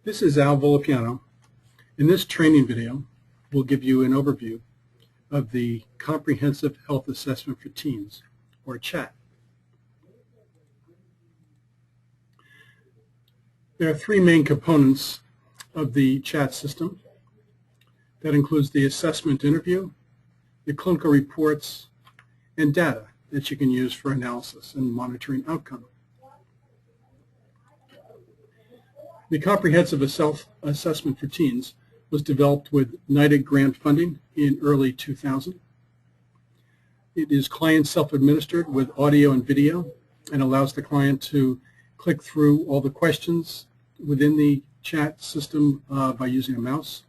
This is Al Volapiano. In this training video, we'll give you an overview of the Comprehensive Health Assessment for Teens, or CHAT. There are three main components of the CHAT system. That includes the assessment interview, the clinical reports, and data that you can use for analysis and monitoring outcome. The Comprehensive Assessment for Teens was developed with NIDA grant funding in early 2000. It is client self-administered with audio and video and allows the client to click through all the questions within the chat system by using a mouse.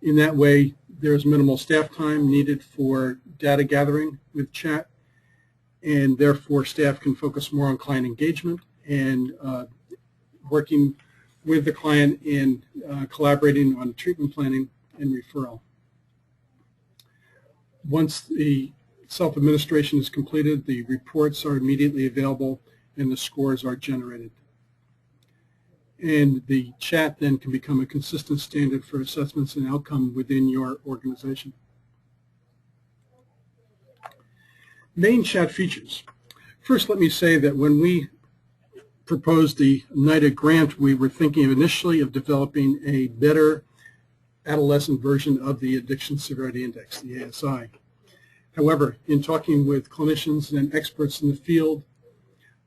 In that way, there's minimal staff time needed for data gathering with chat, and therefore staff can focus more on client engagement and working with the client in collaborating on treatment planning and referral. Once the self-administration is completed, the reports are immediately available and the scores are generated. And the chat then can become a consistent standard for assessments and outcome within your organization. Main chat features. First, let me say that when we proposed the NIDA grant, we were thinking initially of developing a better adolescent version of the Addiction Severity Index, the ASI. However, in talking with clinicians and experts in the field,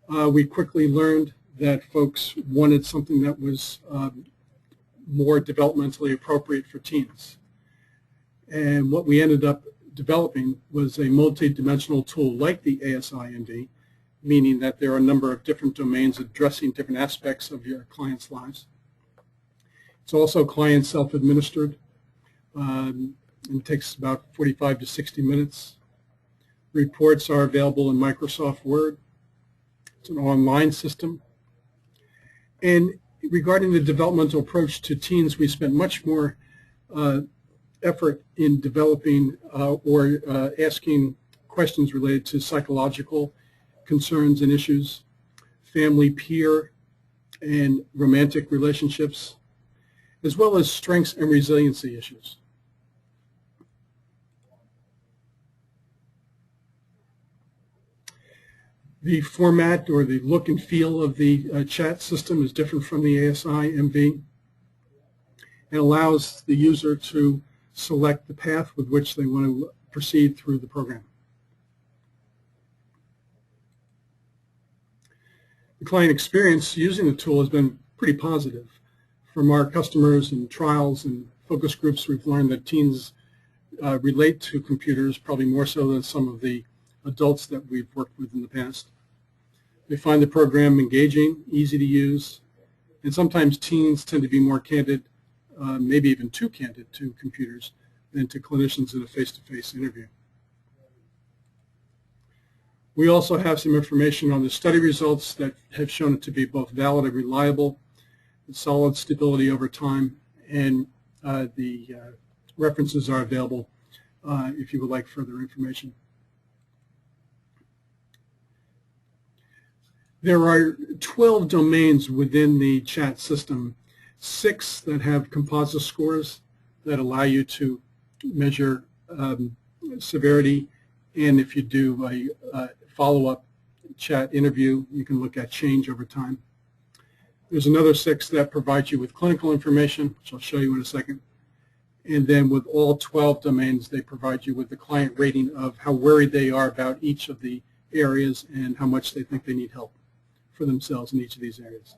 we quickly learned that folks wanted something that was more developmentally appropriate for teens. And what we ended up developing was a multi-dimensional tool like the ASI-MD, meaning that there are a number of different domains addressing different aspects of your clients' lives. It's also client self-administered, and it takes about 45 to 60 minutes. Reports are available in Microsoft Word. It's an online system. And regarding the developmental approach to teens, we spent much more effort in developing or asking questions related to psychological concerns and issues, family, peer, and romantic relationships, as well as strengths and resiliency issues. The format or the look and feel of the chat system is different from the ASI-MV and allows the user to select the path with which they want to proceed through the program. The client experience using the tool has been pretty positive. From our customers and trials and focus groups, we've learned that teens relate to computers probably more so than some of the adults that we've worked with in the past. They find the program engaging, easy to use, and sometimes teens tend to be more candid, maybe even too candid to computers than to clinicians in a face-to-face interview. We also have some information on the study results that have shown it to be both valid and reliable, and solid stability over time, and the references are available if you would like further information. There are 12 domains within the chat system, 6 that have composite scores that allow you to measure severity, and if you do a follow-up chat interview, you can look at change over time. There's another 6 that provide you with clinical information, which I'll show you in a second. And then with all 12 domains, they provide you with the client rating of how worried they are about each of the areas and how much they think they need help for themselves in each of these areas.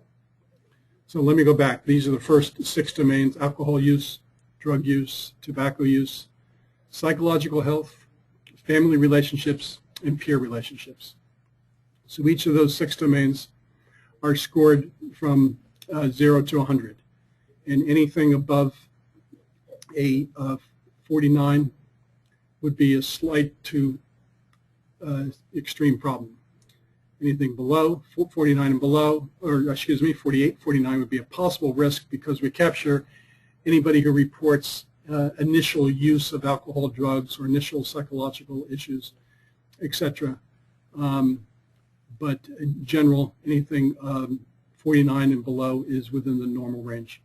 So let me go back. These are the first 6 domains: alcohol use, drug use, tobacco use, psychological health, family relationships, and peer relationships. So each of those 6 domains are scored from 0 to 100. And anything above a 49 would be a slight to extreme problem. Anything below 49 and below, or excuse me, 48, 49 would be a possible risk because we capture anybody who reports initial use of alcohol, drugs, or initial psychological issues, etc. But in general, anything 49 and below is within the normal range.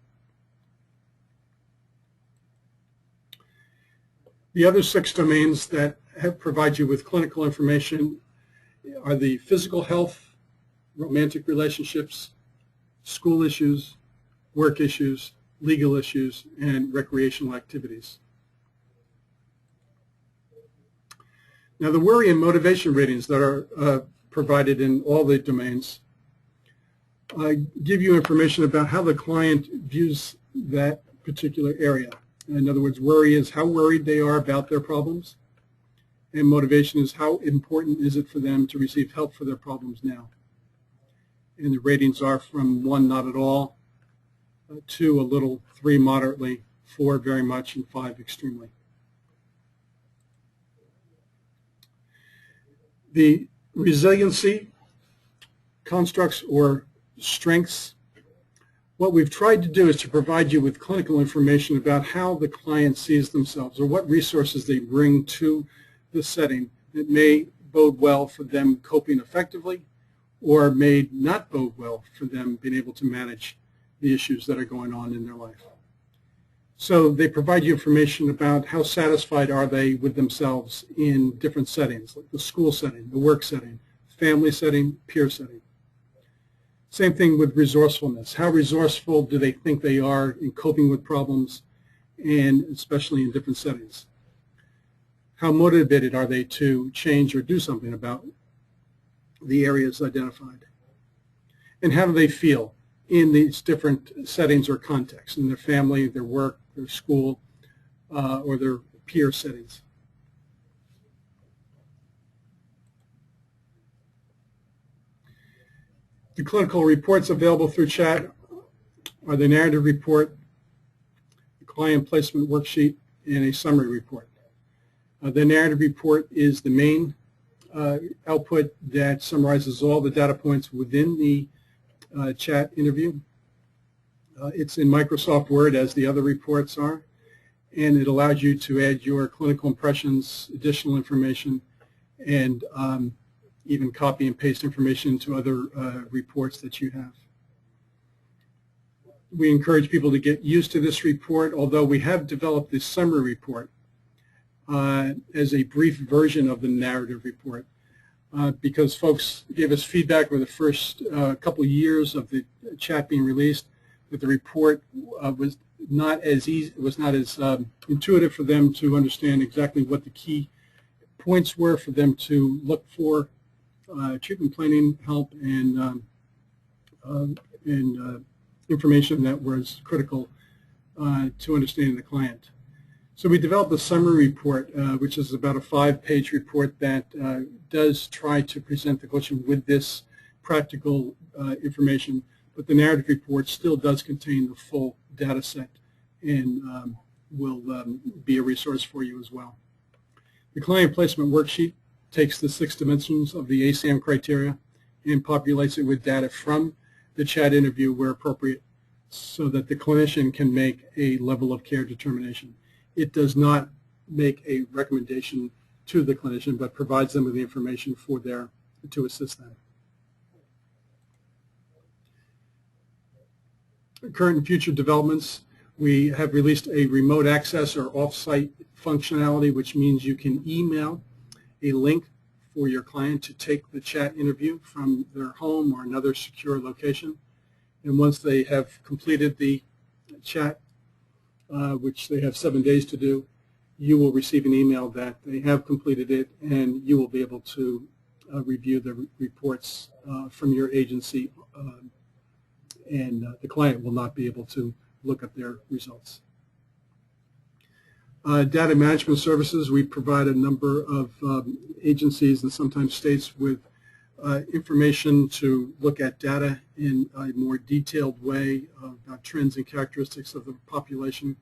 The other 6 domains that provide you with clinical information are the physical health, romantic relationships, school issues, work issues, legal issues, and recreational activities. Now, the worry and motivation ratings that are provided in all the domains give you information about how the client views that particular area. In other words, worry is how worried they are about their problems, and motivation is how important is it for them to receive help for their problems now. And the ratings are from 1, not at all, 2, a little, 3, moderately, 4, very much, and 5, extremely. The resiliency constructs or strengths, what we've tried to do is to provide you with clinical information about how the client sees themselves or what resources they bring to the setting that may bode well for them coping effectively or may not bode well for them being able to manage the issues that are going on in their life. So they provide you information about how satisfied are they with themselves in different settings, like the school setting, the work setting, family setting, peer setting. Same thing with resourcefulness. How resourceful do they think they are in coping with problems, and especially in different settings? How motivated are they to change or do something about the areas identified? And how do they feel in these different settings or contexts, in their family, their work, their school, or their peer settings? The clinical reports available through chat are the narrative report, the client placement worksheet, and a summary report. The narrative report is the main output that summarizes all the data points within the chat interview. It's in Microsoft Word, as the other reports are, and it allows you to add your clinical impressions, additional information, and even copy and paste information to other reports that you have. We encourage people to get used to this report, although we have developed this summary report as a brief version of the narrative report because folks gave us feedback over the first couple of years of the chat being released that the report was not as easy, it was not as intuitive for them to understand exactly what the key points were for them to look for treatment planning help and information that was critical to understanding the client. So we developed a summary report, which is about a 5-page report that does try to present the clinician with this practical information, but the narrative report still does contain the full data set and will be a resource for you as well. The client placement worksheet takes the 6 dimensions of the ASAM criteria and populates it with data from the chat interview where appropriate so that the clinician can make a level of care determination. It does not make a recommendation to the clinician, but provides them with the information to assist them. Current and future developments, we have released a remote access or off-site functionality, which means you can email a link for your client to take the chat interview from their home or another secure location. And once they have completed the chat, which they have 7 days to do, you will receive an email that they have completed it, and you will be able to review the reports from your agency, and the client will not be able to look at their results. Data management services, we provide a number of agencies and sometimes states with information to look at data in a more detailed way about trends and characteristics of the population.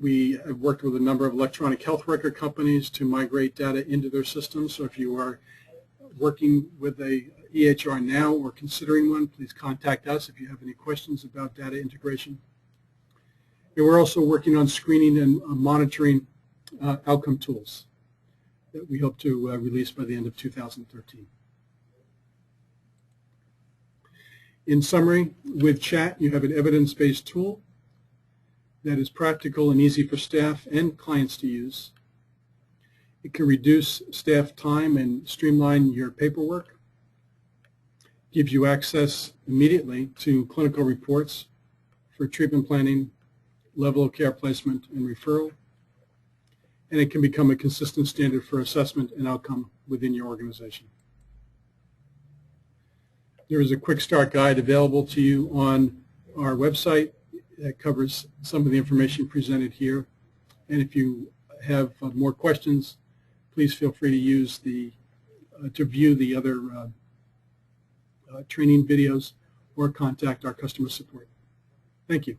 We have worked with a number of electronic health record companies to migrate data into their systems. So if you are working with a EHR now or considering one, please contact us if you have any questions about data integration. And we're also working on screening and monitoring outcome tools that we hope to release by the end of 2013. In summary, with Chat, you have an evidence-based tool that is practical and easy for staff and clients to use. It can reduce staff time and streamline your paperwork. Gives you access immediately to clinical reports for treatment planning, level of care placement, and referral. And it can become a consistent standard for assessment and outcome within your organization. There is a quick start guide available to you on our website that covers some of the information presented here. And if you have more questions, please feel free to use to view the other training videos or contact our customer support. Thank you.